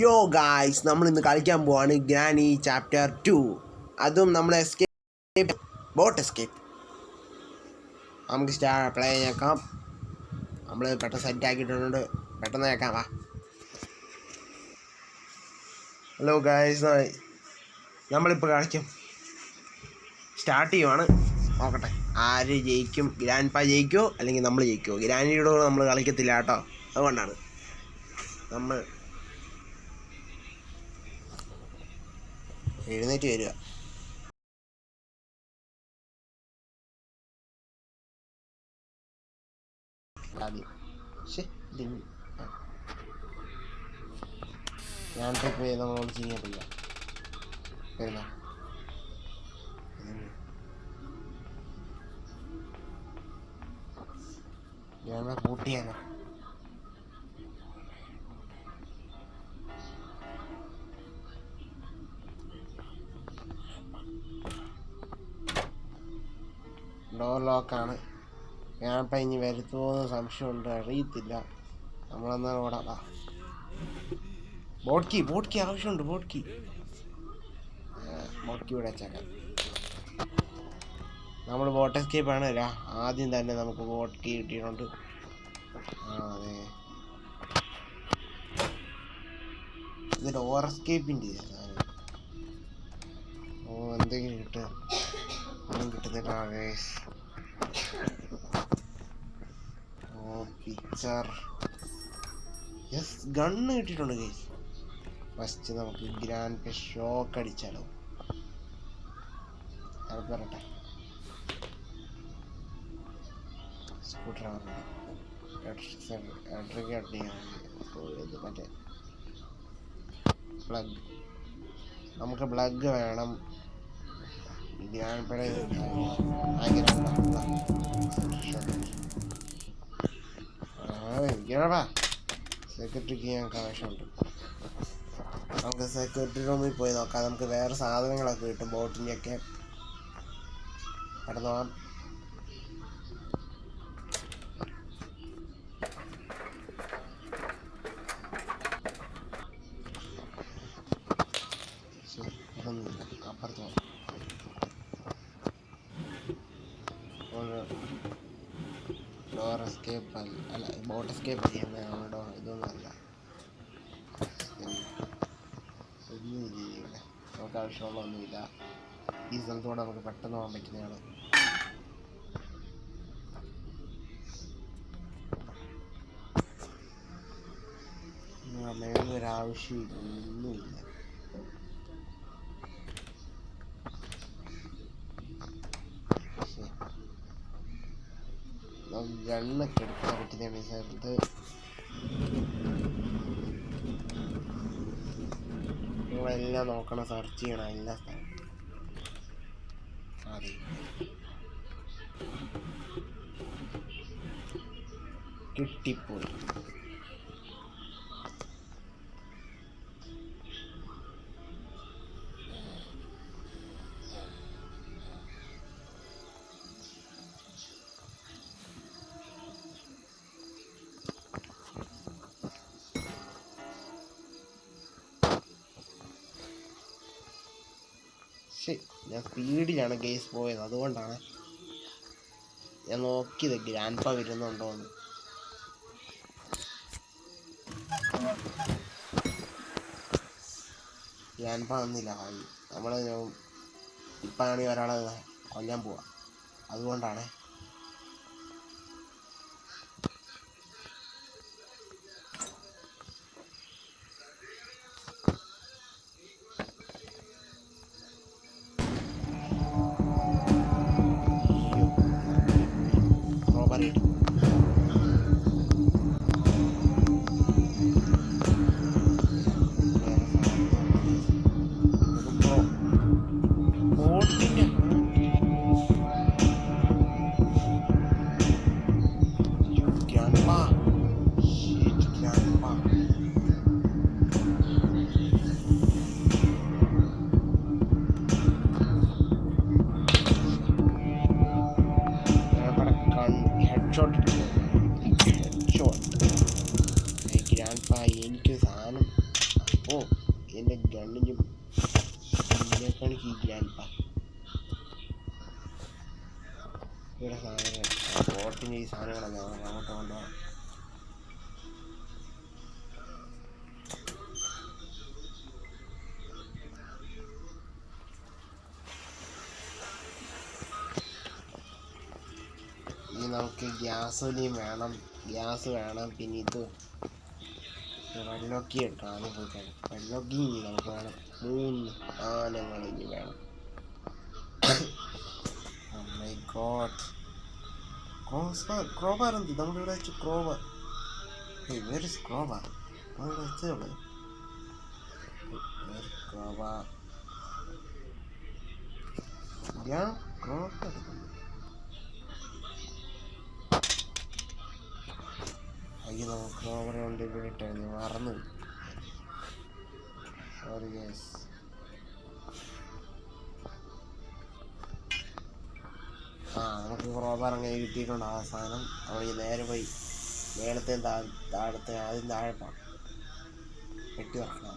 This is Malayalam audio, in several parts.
യോ ഗായ്സ്, നമ്മൾ ഇന്ന് കളിക്കാൻ പോവാണ് ഗ്രാനി ചാപ്റ്റർ 2. അതും നമ്മൾ എസ്കേപ്പ്, ബോട്ട് എസ്കേപ്പ്. നമുക്ക് പ്ലേ ചെയ്യാം. നമ്മൾ പെട്ടെന്ന് സെറ്റ് ആക്കിയിട്ടുണ്ട്, പെട്ടെന്ന് കേൾക്കാം. വാ. ഹലോ ഗായ്സ്, നമ്മളിപ്പോൾ കളിക്കും, സ്റ്റാർട്ട് ചെയ്യുവാണ്. നോക്കട്ടെ ആര് ജയിക്കും. ഗ്രാൻഡ് പാ ജയിക്കുമോ അല്ലെങ്കിൽ നമ്മൾ ജയിക്കുമോ? ഗ്രാനിയുടെ കൂടെ നമ്മൾ കളിക്കത്തില്ല കേട്ടോ, അതുകൊണ്ടാണ് നമ്മൾ എഴുന്നേറ്റ് വരിക. ഞാൻ ട്രിപ്പ് നമ്മളോട് ചെയ്യാറില്ല. ഞാൻ കൂട്ടിയാലോ? ഡോർ ലോക്കാണ്. ഞാനിപ്പോൾ ഇനി വരുത്തുമോയെന്ന് സംശയമുണ്ട്, അറിയത്തില്ല. നമ്മളെന്നാൽ ഓടാം. ബോട്ട് കീ ആവശ്യമുണ്ട്. ബോട്ട് കീ ഇവിടെ വെച്ചേക്കാം. നമ്മൾ ബോട്ട് എസ്കേപ്പ് ആണ്. ആദ്യം തന്നെ നമുക്ക് ബോട്ട് കീ കിട്ടിയിട്ടുണ്ട്. അതെ, ഇത് ഡോർ എസ്കേപ്പിൻ്റെ എന്തെങ്കിലും കിട്ടുക. ഒന്നും കിട്ടുന്നില്ല. പിക്ചർ, യെസ്, ഗണ്ണ് കിട്ടിയിട്ടുണ്ട് ഗൈസ്. ഫസ്റ്റ് നമുക്ക് ഗ്രാൻഡ് ഷോക്ക് അടിച്ചാലോ? അത് പറയട്ടെ. സ്കൂട്ടർ മറ്റേ പ്ലഗ്, നമുക്ക് പ്ലഗ് വേണം. ഗ്രാൻഡ് സെക്യൂരിറ്റിക്ക് ഞങ്ങൾക്ക് ആവശ്യമുണ്ട്. നമുക്ക് സെക്യൂരിറ്റി റൂമിൽ പോയി നോക്കാം. നമുക്ക് വേറെ സാധനങ്ങളൊക്കെ കിട്ടും, ബോട്ടിൻ്റെയൊക്കെ. കടന്നു പോകാം. അപ്പുറത്ത് പോകാം. ഡോർ എസ്കേപ്പ് അല്ല, ബോട്ട് എസ്കേപ്പ് ചെയ്യുന്ന ഇതൊന്നും അല്ല. ഒന്നുമില്ല ഇവിടെ, നമുക്ക് ആവശ്യമുള്ള ഒന്നുമില്ല. ഈ സ്ഥലത്തോടെ നമുക്ക് പെട്ടെന്ന് പോകാൻ പറ്റുന്നതാണ്. മേലൊരാവശ്യമില്ല, ഒന്നുമില്ല. ഗണ്ണൊക്കെ എടുക്കാൻ പറ്റുന്നതാണ് ഈ സ്ഥലത്ത്. നിങ്ങളെല്ലാം നോക്കണം, സെർച്ച് ചെയ്യണം എല്ലാ സ്ഥലം. അതെ, കിട്ടിപ്പോയി. ഞാൻ സ്പീഡിലാണ് ഗെയിസ് പോയത്, അതുകൊണ്ടാണ് ഞാൻ നോക്കിയത് ഗ്രാൻഡ് പാ വരുന്നുണ്ടോന്ന്. ഗ്രാൻഡ് പാ വന്നില്ല. നമ്മൾ ഇപ്പാണെങ്കിൽ ഒരാളെ കൊല്ലാൻ പോവാ, അതുകൊണ്ടാണ്. പിന്നെ ഈ സാധനങ്ങളെല്ലാം അങ്ങോട്ട് കൊണ്ടുപോകാം. ഇനി നമുക്ക് ഗ്യാസൊലിയും വേണം, ഗ്യാസ് വേണം, പിന്നെ ഇത് വെള്ളമൊക്കെ എടുക്കണം. അത് പോയിക്കാണ് വെള്ളമൊക്കെ ഇനി നമുക്ക് വേണം. 3 സാധനങ്ങൾ ഇനി വേണം. Oh my god. ക്രോബാർ എന്ത് നമ്മളിവിടെ വെച്ച് ക്രോബാർ വേറെ ക്രോബാർ നമ്മളിവിടെ വെച്ചേ ഉള്ളു. ക്രോബാർ ഞാൻ ക്രോബാർ എടുക്കുന്നു. അയ്യോ നമുക്ക് ക്രോബർ കൊണ്ട് ഇവിടെ ഇട്ടായിരുന്നു, മറന്നു. Sorry guys. നമുക്ക് ക്രോബാർ അങ്ങനെ കിട്ടിയിട്ടുണ്ട്. ആ സാധനം നമ്മൾ നേരെ പോയി മേളത്തെ താഴത്തെ ആദ്യം താഴെ പോകണം, വെട്ടി തുറക്കണം.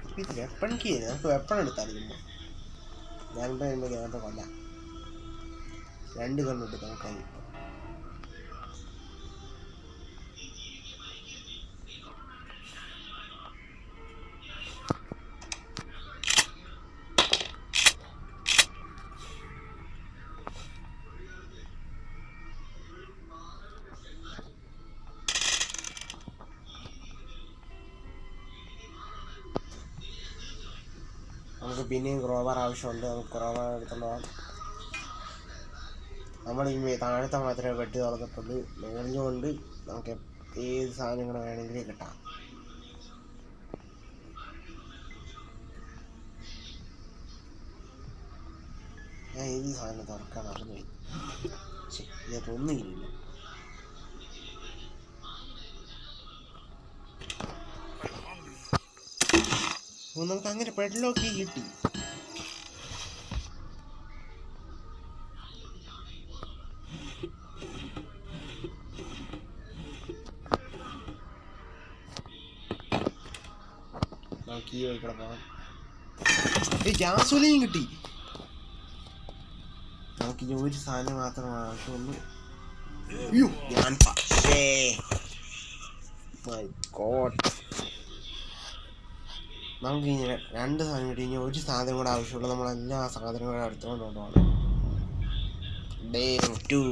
നമുക്ക് ഇത് വെപ്പൺ കീ, നമുക്ക് വെപ്പൺ എടുത്താലും ഞാനിപ്പോൾ കഴിയുമ്പോൾ ഞാനിപ്പോൾ കൊല്ലാം. 2 കണ്ണിട്ട് നമുക്കായി. നമുക്ക് പിന്നെയും ക്രോബാർ ആവശ്യമുണ്ട്. നമുക്ക് ക്രോബാർ എടുത്തുകൊണ്ട് പോകാം. നമ്മൾ ഈ താഴത്തെ മാത്രമേ വെട്ടി തുറന്നിട്ടുള്ളൂ. മേളിഞ്ഞുകൊണ്ട് നമുക്ക് ഏത് സാധനങ്ങൾ വേണമെങ്കിലും കിട്ടാം. ഞാൻ ഏത് സാധനം തുറക്കാൻ മറന്നുപോയി. ഇതൊന്നുമില്ല. നമുക്ക് അങ്ങനെ പെഡ്ലോക്ക് കിട്ടി. നമുക്ക് ഈ വഴിക്കൂടെ പോകാം. ഗ്യാസൊലിയും കിട്ടി. നമുക്ക് ഇനി ഒരു സാധനം മാത്രമാണ് ആവശ്യമുള്ളൂ. ഞാൻ നമുക്ക് ഇനി 2 സാധനം കിട്ടി. ഇനി ഒരു സാധനം കൂടെ ആവശ്യമുള്ളൂ. നമ്മളെല്ലാ സാധനങ്ങളും എടുത്തുകൊണ്ട് കൊണ്ടുപോകണം. ഡേ 2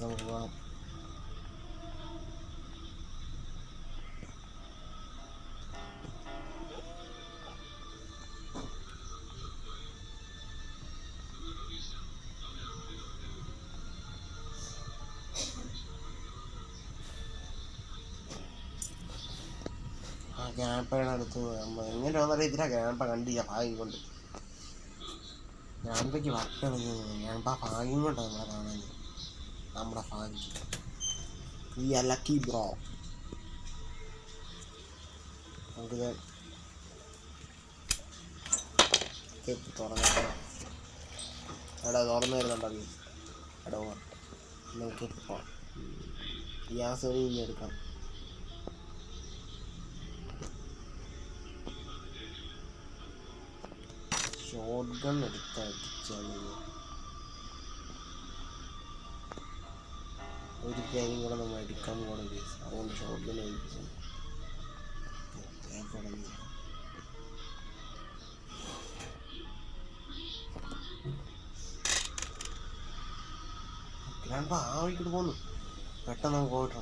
നമുക്ക് പോകാം. ഗ്രാൻഡപ്പയുടെ അടുത്ത് എങ്ങനെ വന്നാലും ഇതിലാ ഗ്രാൻഡപ്പ കണ്ടില്ല. ഭാഗ്യം കൊണ്ട് ഗ്രാൻഡപ്പയ്ക്ക് വട്ടണെങ്കിൽ ഗ്രാൻഡപ്പ ഭാഗ്യം കൊണ്ടാണ് നമ്മളാണ് നമ്മുടെ ഭാഗ്യം. ഈ ലക്കി ബ്രോ. നമുക്കിത് തുറന്നിട്ട് എടാ തുറന്നു വരുന്നുണ്ടോ? എടോ നമുക്ക് പോവാം. ഗ്യാസ് ഇനി എടുക്കാം. ഷോട്ട് ഗൺ എടുത്തടിച്ചാൽ ഒരു കാര്യം കൂടെ നമ്മൾ എടുക്കാൻ പോകണം കേസ്. അതുകൊണ്ട് ഷോട്ട് ഗൺ കഴിപ്പിച്ചു. ഗ്രാൻഡ്പാ ആ വഴിക്കൂടെ പോന്നു. പെട്ടെന്ന് നമുക്ക് പോയിട്ടോ.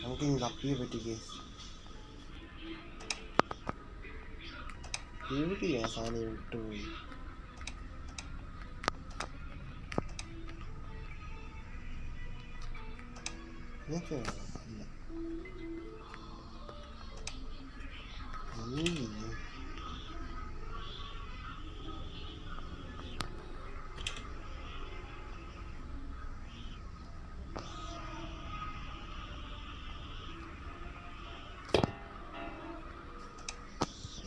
നമുക്കിനി തപ്പിയെ പറ്റി കേസ്. എവിടെയാ സാധനം വിട്ടുപോയി? ഇതൊക്കെ ഇല്ല.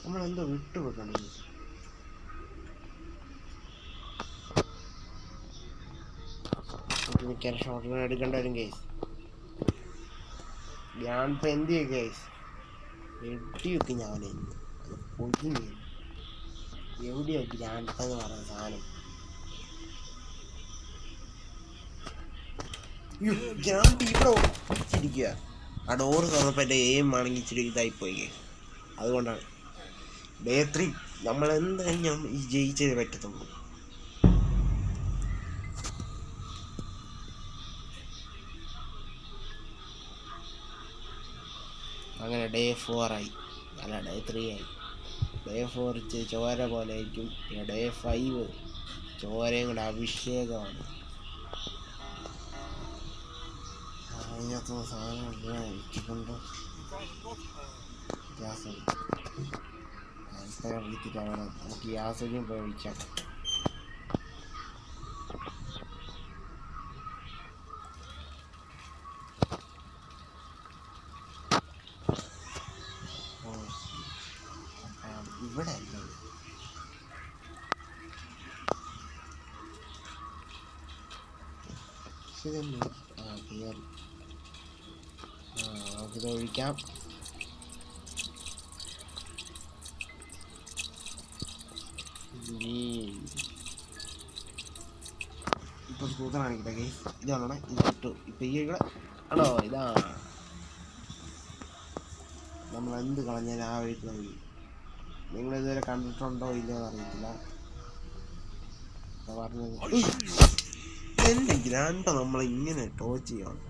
നമ്മളെന്തോ വിട്ടുപോയിട്ടുണ്ട്. മിക്കവാറും ഷോർട്ട് ഗൺ എടുക്കേണ്ട വരും കേസ്. ഞാനിപ്പോൾ എന്ത് ചെയ്യും കേസ്, വെട്ടി വെക്കും ഞാൻ പൊടിഞ്ഞു. എവിടെയോ ഗ്രാൻഡ് എന്ന് പറയുന്ന സാധനം. ഗ്രാൻഡ് ഇവിടെ ഒപ്പിച്ചിരിക്കുക. ആ ഡോറ് തുറന്നപ്പോൾ എൻ്റെ എയിം ആണെങ്കിൽ ഇച്ചിരി ഇതായിപ്പോയി. അതുകൊണ്ടാണ് ഡേ 3 നമ്മളെന്തായാലും ഈ ജയിച്ചേ പറ്റത്തുള്ളൂ. അങ്ങനെ ഡേ 4 ആയി, അല്ല ഡേ 3 ആയി. ഡേ 4 ചോര പോലെ ആയിരിക്കും. പിന്നെ ഡേ 5 ചോരയും കൂടെ അഭിഷേകമാണ്. അതിനകത്ത് സാധനം ഇട്ടിട്ടുണ്ട്. ഗ്യാസ് വീട്ടിലാണ്. നമുക്ക് ഗ്യാസൊന്നും പോയി ഒഴിക്കാം. ഇവിടെ അല്ല നമുക്കിത് ഒഴിക്കാം. ഇപ്പൊ സൂത്രനാണിക്കട്ടെ ഗൈസ്. ഇതാണ് ഇത് കിട്ടും. ഇപ്പൊ ഈ ഇവിടെ ആണോ, ഇതാ നമ്മൾ എന്ത് കളഞ്ഞാൽ ആ വഴിക്ക് വഴി. നിങ്ങളിതുവരെ കണ്ടിട്ടുണ്ടോ ഇല്ലയോ അറിയത്തില്ല. പറഞ്ഞത് എൻ്റെ ഗ്രാൻഡ് നമ്മളെ ഇങ്ങനെ ടോച്ച് ചെയ്യണം.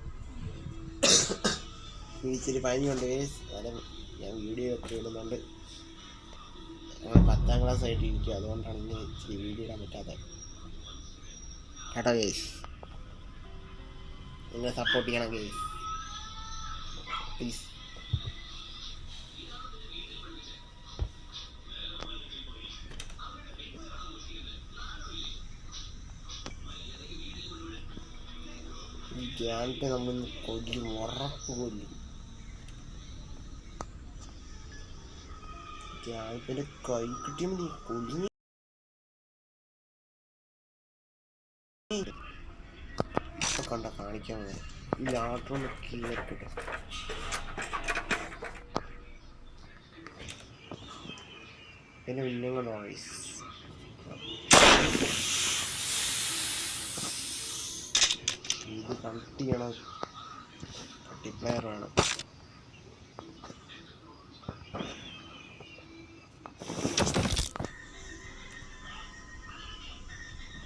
ഇച്ചിരി പനിയുണ്ട് ഗൈസ്, അതെ ഞാൻ വീഡിയോ ഒക്കെ ഇടുന്നുണ്ട്. ഞങ്ങൾ 10ാം ക്ലാസ് ആയിട്ട് ഇരിക്കും, അതുകൊണ്ടാണ് ഇങ്ങനെ ഇച്ചിരി വീഡിയോ ഇടാൻ പറ്റാതെ. കേട്ടോ ഗൈസ്, നിങ്ങൾ സപ്പോർട്ട് ചെയ്യണം ഗൈസ്, പ്ലീസ്. ഈ ഗ്യാൻഡ് നമ്മൾ കൊല്ലും, ഉറപ്പ് കൊല്ലും. ഗ്യാൻഡിന്റെ കൈ കിട്ടിയ മതി, കൊല്ലുന്ന കണ്ട കാണിക്കാൻ മതി. ഈ ലാട്ടറൊന്ന് കീഴക്കിട്ടെ. പിന്നെ വില്ലുങ്ങൾ വോയിസ് ഇത് കണക്ട് ചെയ്യണം. മൾട്ടിപ്ലെയർ വേണം.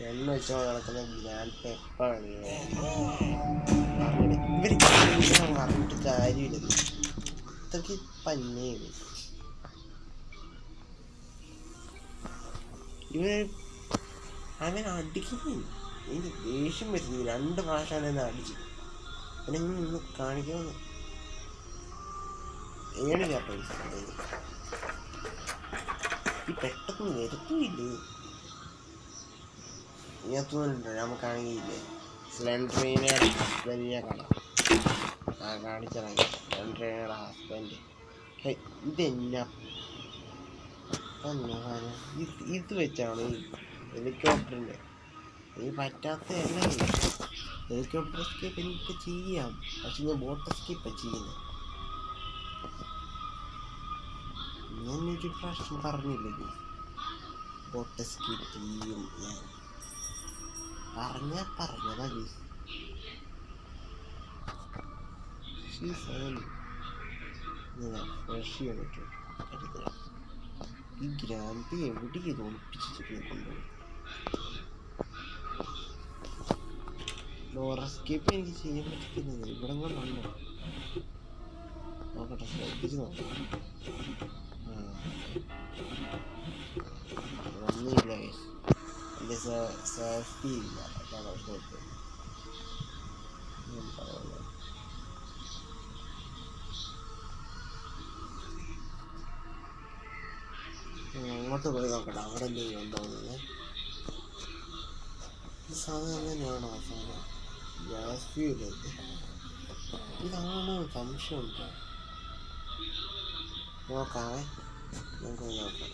എണ്ണ വെച്ചോ നടക്കുന്ന ഗ്രാൻഡ് പെപ്പാണ്. ഇവര് പറഞ്ഞിട്ട് കാര്യമില്ല, ഇത്രയ്ക്ക് പന്നേണ് ഇവര്. അവൻ അടിക്കുന്നു, എനിക്ക് ദേഷ്യം വരുന്നത്. 2 പ്രാവശ്യം എന്നെ അടിച്ചു. പിന്നെ നിന്ന് കാണിക്കാമെന്ന് ഏണിക്കാട്ടോ. ഈ പെട്ടെന്ന് വരുത്തുമില്ലേ. ഇതിനകത്തുണ്ട് നമുക്കാണെങ്കിൽ ഇല്ലേ സ്ലെൻഡറിനെ ഹസ്ബൻഡിനെ കാണാം. കാണിച്ചതാണ് സ്ലെൻഡറിനയുടെ ഹസ്ബൻഡ്. ഇതെന്നാ ഇത് വെച്ചാണ് ഈ ഹെലികോപ്റ്ററിൻ്റെ എനിക്ക് പറ്റാത്തതല്ല. ഹെലികോപ്റ്റർ എസ്കേപ്പ് എനിക്ക് ചെയ്യാം, പക്ഷെ ഞാൻ ബോട്ട് എസ്കേപ്പാണ് ചെയ്യുന്നത്. ഞാനൊരു പ്രാവശ്യം പറഞ്ഞില്ലേ ബോട്ട് എസ്കേപ്പ് ചെയ്യും. ഞാൻ പറഞ്ഞതാ ഗീസ്. ഫ്രഷ് ചെയ്യാൻ പറ്റും. ഈ ഗ്രാൻഡ് എവിടെ ഒളിപ്പിച്ചിട്ട് കൊണ്ടുപോകും. ഡോർ എസ്കേപ്പ് എനിക്ക് ചെയ്യാൻ പറ്റുന്നത് ഇവിടെ കൊണ്ടുണ്ടോ നോക്കട്ടെ, ശ്രദ്ധിച്ച് നോക്കാം. ഒന്നുമില്ല, എൻ്റെ സേഫ്റ്റി ഇല്ല. അതാണ് കുഴപ്പം. അങ്ങോട്ട് പോയി നോക്കട്ടെ, അവിടെ എന്തെങ്കിലും ഉണ്ടോയെന്ന്. ഈ സാധനം തന്നെയാണോ ആ സാധനം? ഗ്യാസ് ഫ്യൂല് ഇതാണോ സംശയമുണ്ടോ? നോക്കാവേ, നമുക്ക് നോക്കാം.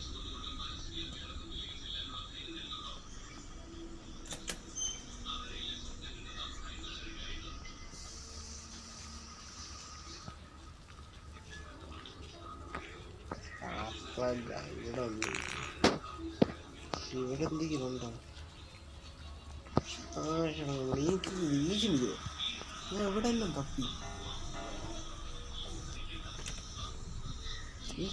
അല്ല ഇവിടെ ഉണ്ട്. ഇവിടെ എന്തെങ്കിലും ഉണ്ടോ? എനിക്ക് വീശിയോ? ഞാൻ എവിടെ എല്ലാം തപ്പി. ഈ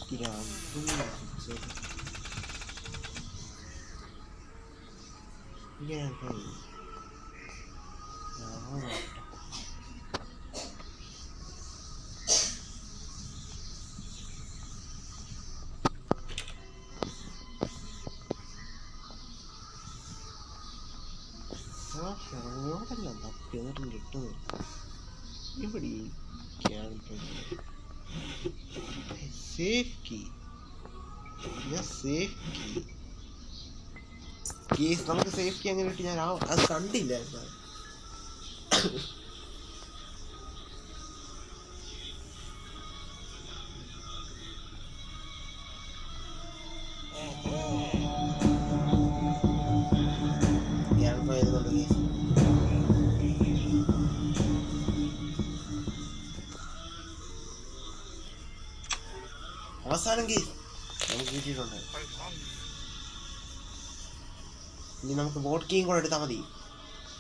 ഇവിടെല്ലാം തപ്പി എന്നിട്ടും കിട്ടുന്നില്ല. ഇവിടെ സേഫ് കീ. നമുക്ക് സേഫ് കീ അങ്ങനെ കിട്ടി. ഞാൻ അത് കണ്ടില്ല. അവസാനം കേസ് നമുക്ക് കിട്ടിയിട്ടുണ്ട്. ഇനി നമുക്ക് ബോട്ട് കീയും കൂടെ എടുത്താൽ മതി.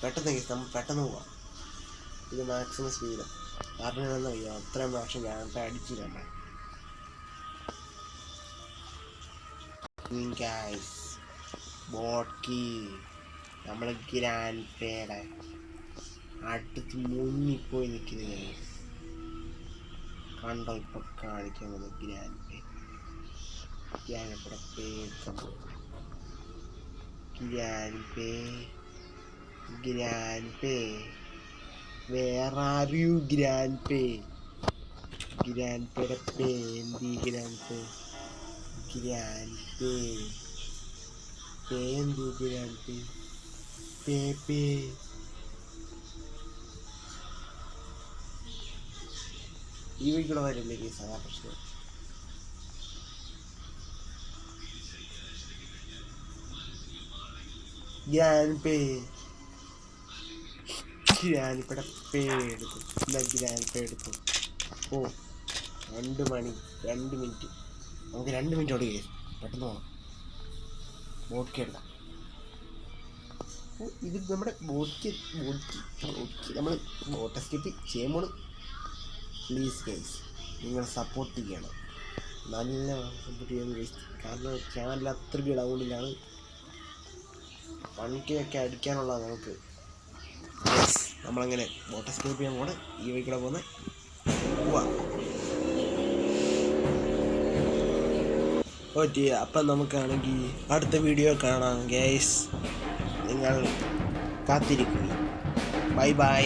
പെട്ടെന്ന് കേസ് നമ്മൾ പെട്ടെന്ന് പോവാം. ഇത് മാക്സിമം സ്പീഡ്. കാരണം എന്താ അറിയാം, അത്രയും പ്രാവശ്യം ഞാൻ അടിച്ചില്ല. ബോട്ട് കീ നമ്മൾ ഗ്രാൻഡ് പേടെ അടുത്ത് മുങ്ങിപ്പോയി നിൽക്കുന്നത് കണ്ടോ? ഇപ്പൊ കാണിക്കുന്നത് ഗ്രാൻഡ് പേ. ഗ്രാൻഡ് പേ വേറെ ആരും ഗ്രാൻഡ് പേ. ഗ്രാൻഡ് പേയുടെ പേ എന്തി ഗ്രാൻഡ് പേ. ഗ്രാൻഡ് പേ പേ എന്തി ഗ്രാൻഡ് പേ. പേ പേ ഈ വീട്ടിലുള്ള വരില്ലേ കേസ്? അതാ പ്രശ്നം. ഗ്രാൻഡ് പേ പേ എടുക്കും. ഗ്രാൻഡ് പേ എടുക്കും. ഓ 2 മണി 2 മിനിറ്റ്. നമുക്ക് 2 മിനിറ്റ് ഓടി കേസ്. പെട്ടെന്ന് പോകണം. ബോട്ട് എടുക്കാം. ഇത് നമ്മുടെ ബോട്ട് നമ്മൾ ബോട്ട് സ്കിപ്പ് ചെയ്യുമ്പോൾ പ്ലീസ് ഗൈസ് നിങ്ങൾ സപ്പോർട്ട് ചെയ്യണം. നല്ല സപ്പോർട്ട് ചെയ്യാൻ ഗൈസ്. കാരണം ചാനൽ അത്രയ്ക്ക് ഡൗണിലാണ്. 1K ഒക്കെ അടിക്കാനുള്ള നമുക്ക് നമ്മളങ്ങനെ ബോട്ട് എസ്കേപ്പ് ചെയ്യാൻ പോകണം. ഈ വഴിക്കൂടെ പോകുന്ന ഓക്കെ. അപ്പം നമുക്കാണെങ്കിൽ അടുത്ത വീഡിയോ കാണാം ഗൈസ്. നിങ്ങൾ കാത്തിരിക്കുക. Bye bye.